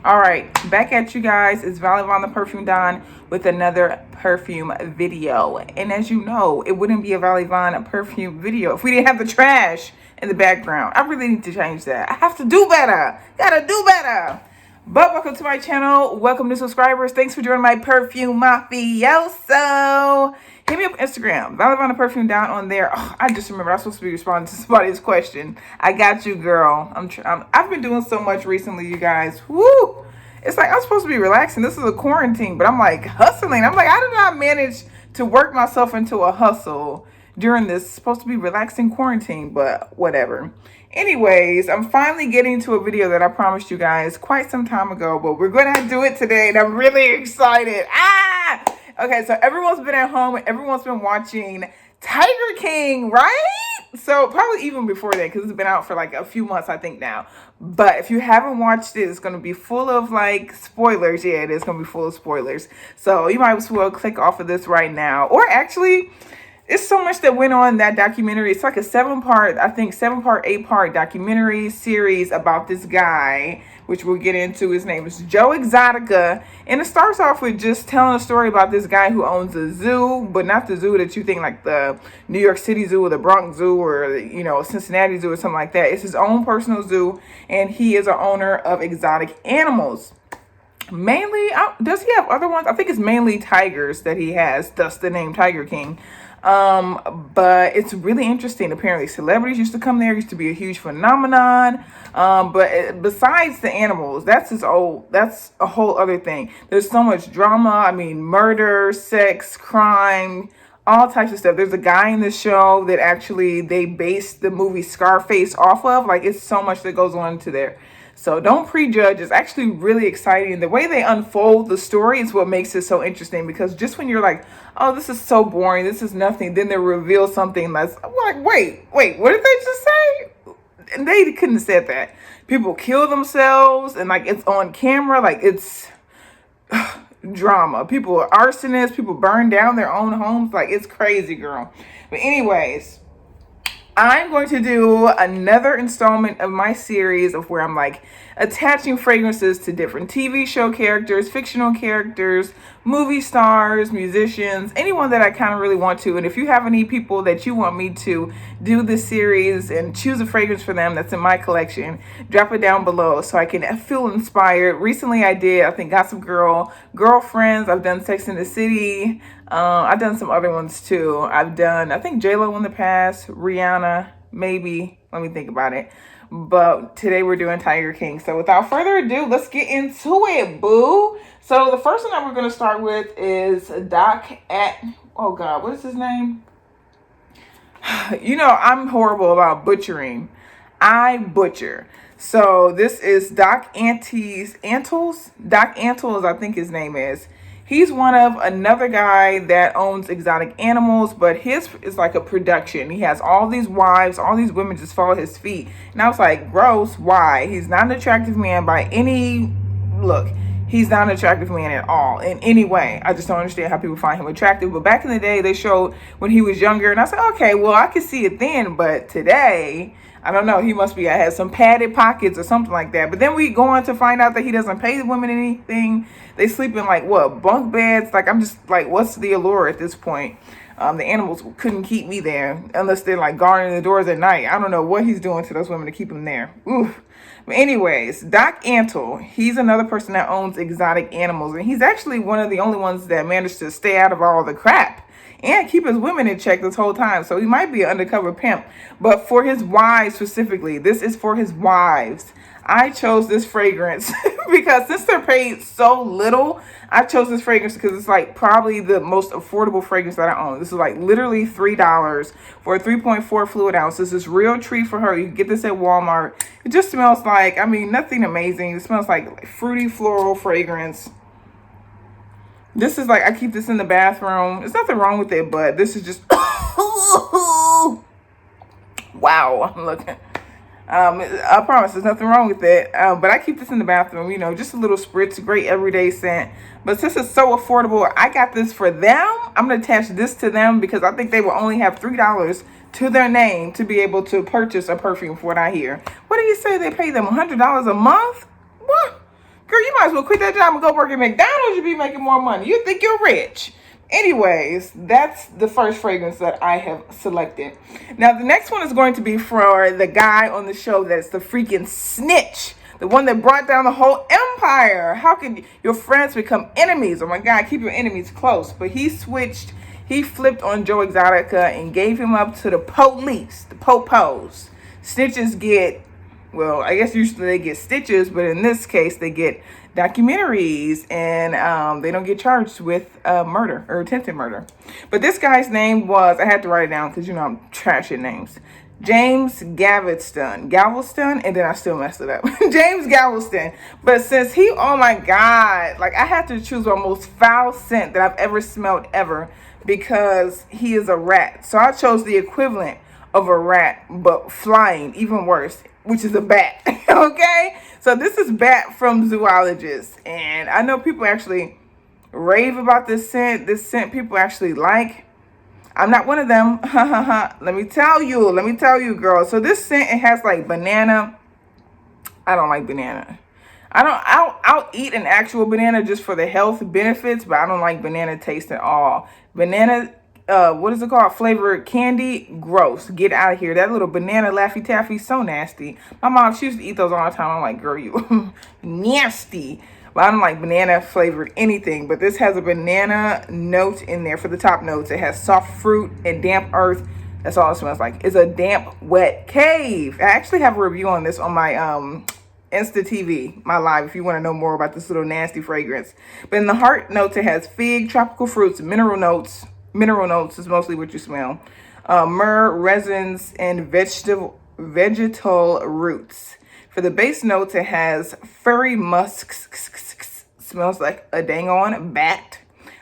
All right, back at you guys. It's Valley Von the Perfume Don with another perfume video. And as you know, it wouldn't be a Valley Von perfume video if we didn't have the trash in the background. I really need to change that. I have to do better. Gotta do better. But welcome to my channel. Welcome to subscribers. Thanks for joining my perfume mafioso. Hit me up on Instagram, Valley Von the Perfume Don on there. Oh, I just remember I was supposed to be responding to somebody's question. I got you, girl. I've been doing so much recently, you guys. Woo! It's like I'm supposed to be relaxing. This is a quarantine, but I'm like hustling. I'm like, I did not manage to work myself into a hustle during this supposed to be relaxing quarantine, but whatever. Anyways, I'm finally getting to a video that I promised you guys quite some time ago, but we're gonna do it today, and I'm really excited. Okay, so everyone's been at home and everyone's been watching Tiger King, right? So probably even before that, because it's been out for like a few months, I think now. But if you haven't watched it, it's going to be full of like spoilers. Yeah, it is going to be full of spoilers. So you might as well click off of this right now. Or actually, it's so much that went on in that documentary. It's like a 7-part, I think 7-part, 8-part documentary series about this guy, which we'll get into. His name is Joe Exotica. And it starts off with just telling a story about this guy who owns a zoo, but not the zoo that you think like the New York City Zoo or the Bronx Zoo or, you know, Cincinnati Zoo or something like that. It's his own personal zoo, and he is an owner of exotic animals. Mainly, does he have other ones? I think it's mainly tigers that he has, thus the name Tiger King. But it's really interesting. Apparently celebrities used to come there, used to be a huge phenomenon. But besides the animals, that's a whole other thing. There's so much drama. I mean, murder, sex, crime, all types of stuff. There's a guy in the show that actually they based the movie Scarface off of. Like, it's so much that goes on into there. So don't prejudge. It's actually really exciting. The way they unfold the story is what makes it so interesting, because just when you're like, oh, this is so boring, this is nothing, then they reveal something that's like, wait, what did they just say? And they couldn't have said that. People kill themselves, and like it's on camera, like it's drama. People are arsonists, people burn down their own homes. Like, it's crazy, girl. But anyways, I'm going to do another installment of my series of where I'm like attaching fragrances to different TV show characters, fictional characters, movie stars, musicians, anyone that I kind of really want to. And if you have any people that you want me to do this series and choose a fragrance for them that's in my collection, drop it down below so I can feel inspired. Recently I did, I think, Gossip Girl, Girlfriends. I've done Sex and the City. I've done some other ones too. I've done, I think, J-Lo in the past, Rihanna, maybe. Let me think about it. But today we're doing Tiger King. So without further ado, let's get into it, boo. So the first one that we're going to start with is oh God, what is his name? You know, I'm horrible about butchering. I butcher. So this is Doc Antles. Doc Antles, I think his name is. He's one of another guy that owns exotic animals, but his is like a production. He has all these wives, all these women just follow his feet. And I was like, gross, why? He's not an attractive man by any look. He's not an attractive man at all in any way. I just don't understand how people find him attractive. But back in the day, they showed when he was younger, and I said, okay, well, I could see it then, but today, I don't know. He must be, I had some padded pockets or something like that. But then we go on to find out that he doesn't pay the women anything. They sleep in like, what, bunk beds? Like, I'm just like, what's the allure at this point? The animals couldn't keep me there unless they're like guarding the doors at night. I don't know what he's doing to those women to keep them there. Oof. But anyways, Doc Antle, he's another person that owns exotic animals. And he's actually one of the only ones that managed to stay out of all the crap and keep his women in check this whole time. So he might be an undercover pimp. But for his wives specifically, this is for his wives. I chose this fragrance because since they're paid so little, I chose this fragrance because it's like probably the most affordable fragrance that I own. This is like literally $3 for a 3.4 fluid ounce. This is real treat for her. You can get this at Walmart. It just smells like, I mean, nothing amazing. It smells like fruity floral fragrance. This is like, I keep this in the bathroom. There's nothing wrong with it, but this is just, wow, I'm looking. I promise there's nothing wrong with it. But I keep this in the bathroom, you know, just a little spritz, great everyday scent. But since it's so affordable, I got this for them. I'm going to attach this to them because I think they will only have $3 to their name to be able to purchase a perfume for what I hear. What do you say they pay them? $100 a month? What? Girl, you might as well quit that job and go work at McDonald's. You'd be making more money. You think you're rich. Anyways, that's the first fragrance that I have selected. Now, the next one is going to be for the guy on the show that's the freaking snitch. The one that brought down the whole empire. How can your friends become enemies? Oh my God, keep your enemies close. But he flipped on Joe Exotica and gave him up to the police, the popos. Snitches get, well, I guess usually they get stitches, but in this case, they get documentaries, and they don't get charged with murder or attempted murder. But this guy's name was, I had to write it down because, you know, I'm trash at names. James Galveston, and then I still messed it up. James Galveston. But since he, oh my God, like I had to choose the most foul scent that I've ever smelled ever because he is a rat. So I chose the equivalent of a rat, but flying, even worse, which is a bat. Okay? So this is Bat from Zoologist. And I know people actually rave about this scent. This scent people actually like. I'm not one of them. Let me tell you, girl. So this scent, it has like banana. I don't like banana. I'll eat an actual banana just for the health benefits, but I don't like banana taste at all. Banana, what is it called? Flavored candy, gross. Get out of here. That little banana Laffy Taffy, so nasty. My mom, she used to eat those all the time. I'm like, girl, you nasty. But I don't like banana flavored anything. But this has a banana note in there for the top notes. It has soft fruit and damp earth. That's all it smells like. It's a damp, wet cave. I actually have a review on this on my Insta TV, my live, if you want to know more about this little nasty fragrance. But in the heart notes, it has fig, tropical fruits, mineral notes. Mineral notes is mostly what you smell. Myrrh, resins, and vegetal roots. For the base notes, it has furry musk, smells like a dang on bat.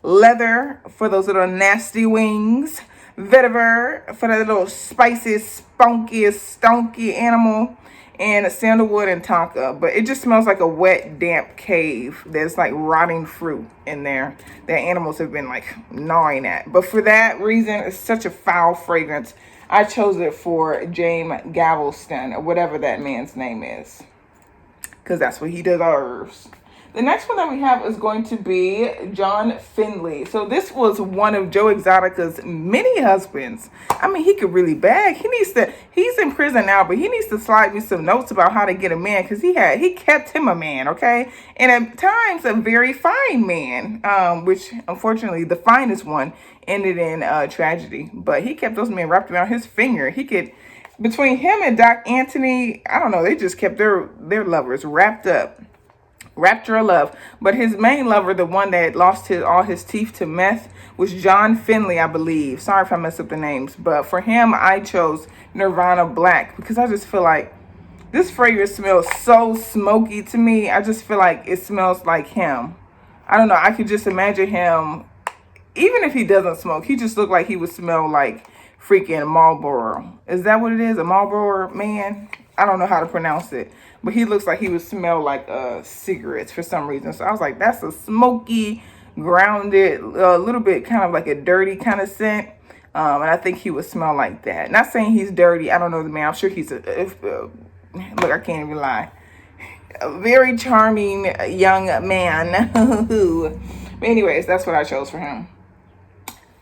Leather for those little nasty wings. Vetiver for that little spicy, spunky, stonky animal. And sandalwood and tonka. But it just smells like a wet, damp cave. There's like rotting fruit in there that animals have been like gnawing at. But for that reason, it's such a foul fragrance. I chose it for James Galveston, or whatever that man's name is, because that's what he deserves. The next one that we have is going to be John Finley. So this was one of Joe Exotica's many husbands. I mean, he could really bag. He's in prison now, but he needs to slide me some notes about how to get a man, because he kept him a man, okay? And at times a very fine man, which unfortunately the finest one ended in tragedy. But he kept those men wrapped around his finger. He could, between him and Doc Anthony, I don't know, they just kept their lovers wrapped up. Rapture of love. But his main lover, the one that lost all his teeth to meth, was John Finley, I believe. Sorry if I messed up the names. But for him, I chose Nirvana Black because I just feel like this fragrance smells so smoky to me. I just feel like it smells like him. I don't know. I could just imagine him, even if he doesn't smoke, he just looked like he would smell like freaking Marlboro. Is that what it is? A Marlboro man? I don't know how to pronounce it. But he looks like he would smell like cigarettes for some reason. So I was like, that's a smoky, grounded, a little bit kind of like a dirty kind of scent. And I think he would smell like that. Not saying he's dirty. I don't know the man. I'm sure he's look, I can't even lie. A very charming young man. But anyways, that's what I chose for him.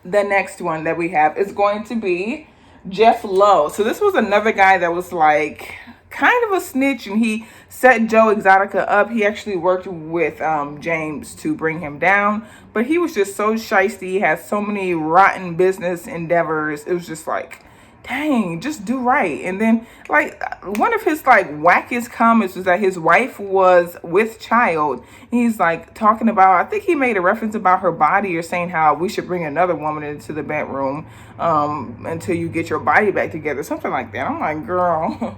The next one that we have is going to be Jeff Lowe. So this was another guy that was like kind of a snitch, and he set Joe Exotica up. He actually worked with James to bring him down, but he was just so shiesty. He had so many rotten business endeavors. It was just like, dang, just do right. And then like one of his like wackest comments was that his wife was with child. He's like talking about, I think he made a reference about her body, or saying how we should bring another woman into the bedroom until you get your body back together, something like that. I'm like, girl.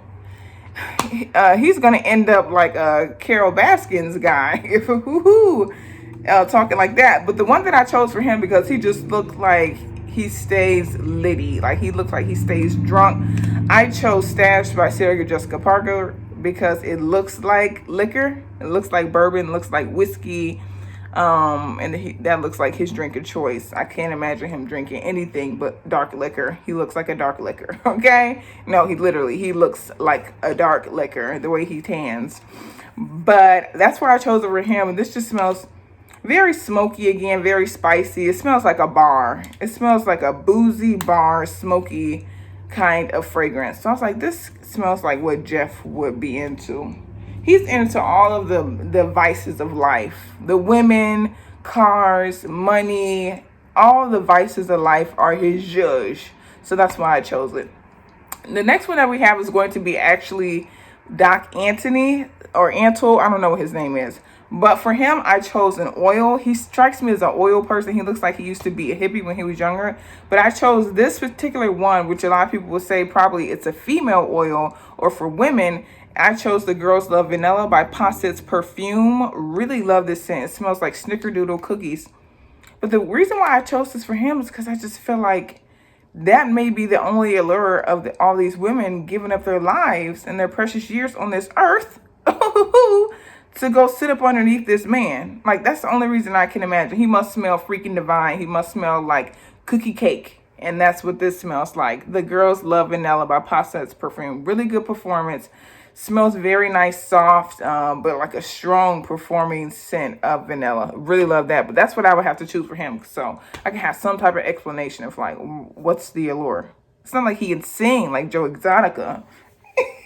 He's gonna end up like a Carol Baskins guy if talking like that. But the one that I chose for him, because he just looked like he stays litty, like he looks like he stays drunk, I chose Stash by Sarah Jessica Parker because it looks like liquor, it looks like bourbon, it looks like whiskey. And that looks like his drink of choice. I can't imagine him drinking anything but dark liquor. He looks like a dark liquor. Okay, no, he looks like a dark liquor the way he tans. But that's why I chose over him. And this just smells very smoky again, very spicy. It smells like a bar. It smells like a boozy bar, smoky kind of fragrance. So I was like, this smells like what Jeff would be into. He's into all of the vices of life. The women, cars, money, all the vices of life are his zhuzh. So that's why I chose it. The next one that we have is going to be actually Doc Anthony or Antle. I don't know what his name is. But for him, I chose an oil. He strikes me as an oil person. He looks like he used to be a hippie when he was younger. But I chose this particular one, which a lot of people will say probably it's a female oil, or for women, I chose the Girls Love Vanilla by Posset's Perfume. Really love this scent. It smells like snickerdoodle cookies. But the reason why I chose this for him is because I just feel like that may be the only allure of all these women giving up their lives and their precious years on this earth to go sit up underneath this man. Like, that's the only reason I can imagine. He must smell freaking divine. He must smell like cookie cake. And that's what this smells like. The Girls Love Vanilla by Posset's Perfume. Really good performance. Smells very nice, soft, but like a strong performing scent of vanilla. Really love that. But that's what I would have to choose for him. So I can have some type of explanation of like, what's the allure? It's not like he can sing like Joe Exotica.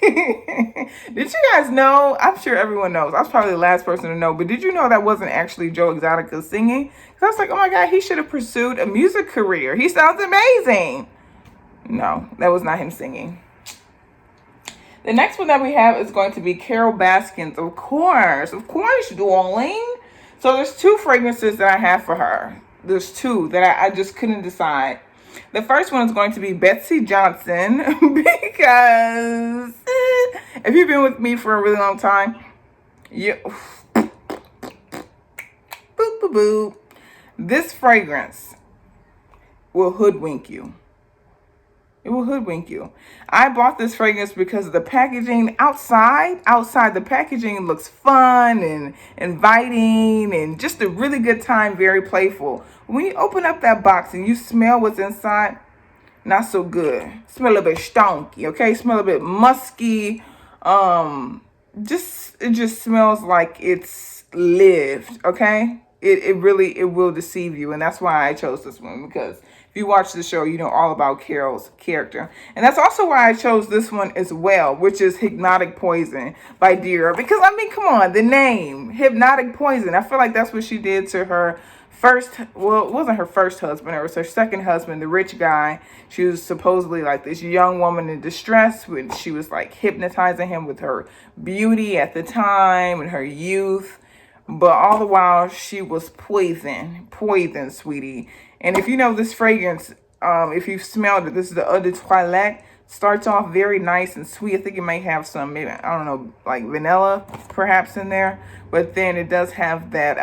Did you guys know? I'm sure everyone knows. I was probably the last person to know. But did you know that wasn't actually Joe Exotica singing? Because I was like, oh my God, he should have pursued a music career. He sounds amazing. No, that was not him singing. The next one that we have is going to be Carole Baskins. Of course, darling. So there's two fragrances that I have for her. There's two that I just couldn't decide. The first one is going to be Betsey Johnson because if you've been with me for a really long time, boop, boop, boop. This fragrance will hoodwink you. It will hoodwink you. I bought this fragrance because the packaging outside the packaging looks fun and inviting and just a really good time, very playful. When you open up that box and you smell what's inside, not so good. Smell a bit stonky, okay? Smell a bit musky. It just smells like it's lived, okay? It will deceive you, and that's why I chose this one, because if you watch the show, you know all about Carole's character. And that's also why I chose this one as well, which is Hypnotic Poison by Dior. Because, I mean, come on, the name, Hypnotic Poison. I feel like that's what she did to her it wasn't her first husband. It was her second husband, the rich guy. She was supposedly like this young woman in distress when she was like hypnotizing him with her beauty at the time and her youth. But all the while, she was poison, sweetie. And if you know this fragrance, if you've smelled it, this is the Eau de Toilette. Starts off very nice and sweet. I think it may have some, maybe, I don't know, like vanilla perhaps in there. But then it does have that,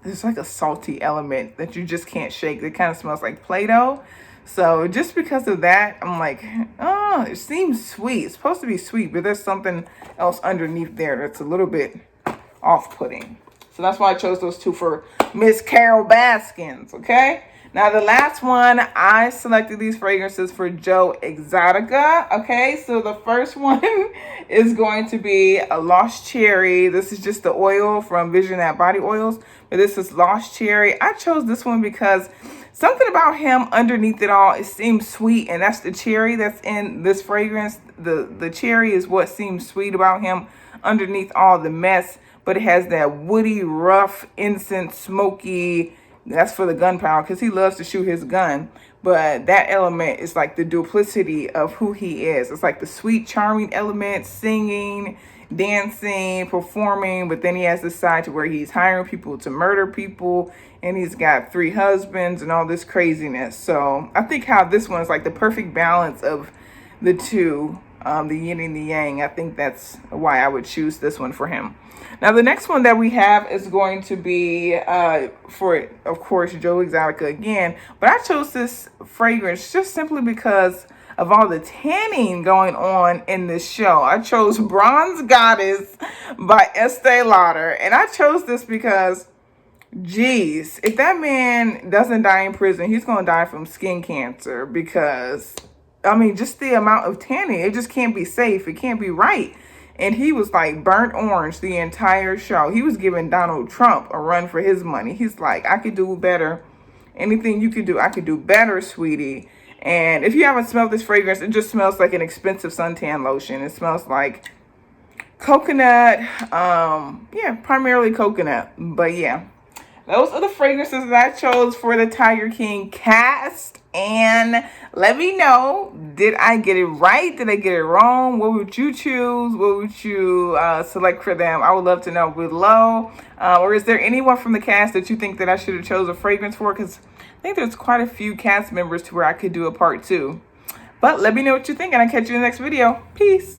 there's like a salty element that you just can't shake. It kind of smells like Play-Doh. So just because of that, I'm like, oh, it seems sweet. It's supposed to be sweet, but there's something else underneath there that's a little bit off-putting. So that's why I chose those two for Miss Carole Baskins, okay? Now, the last one, I selected these fragrances for Joe Exotica, okay? So the first one is going to be a Lost Cherry. This is just the oil from Visionette Body Oils, but this is Lost Cherry. I chose this one because something about him underneath it all, it seems sweet, and that's the cherry that's in this fragrance. The cherry is what seems sweet about him underneath all the mess. But it has that woody, rough, incense, smoky. That's for the gunpowder because he loves to shoot his gun. But that element is like the duplicity of who he is. It's like the sweet, charming element, singing, dancing, performing. But then he has this side to where he's hiring people to murder people. And he's got 3 husbands and all this craziness. So I think how this one is like the perfect balance of the two, the yin and the yang. I think that's why I would choose this one for him. Now, the next one that we have is going to be for, of course, Joe Exotica again. But I chose this fragrance just simply because of all the tanning going on in this show. I chose Bronze Goddess by Estee Lauder. And I chose this because Jeez, if that man doesn't die in prison, he's gonna die from skin cancer because, I mean, just the amount of tanning, it just can't be safe. It can't be right. And he was like burnt orange the entire show. He was giving Donald Trump a run for his money. He's like, I could do better. Anything you could do, I could do better, sweetie. And if you haven't smelled this fragrance, it just smells like an expensive suntan lotion. It smells like coconut, yeah, primarily coconut. But yeah, those are the fragrances that I chose for the Tiger King cast. And let me know, did I get it right? Did I get it wrong? What would you choose? What would you select for them? I would love to know below. Or is there anyone from the cast that you think that I should have chose a fragrance for? Because I think there's quite a few cast members to where I could do a part 2. But let me know what you think, and I'll catch you in the next video. Peace.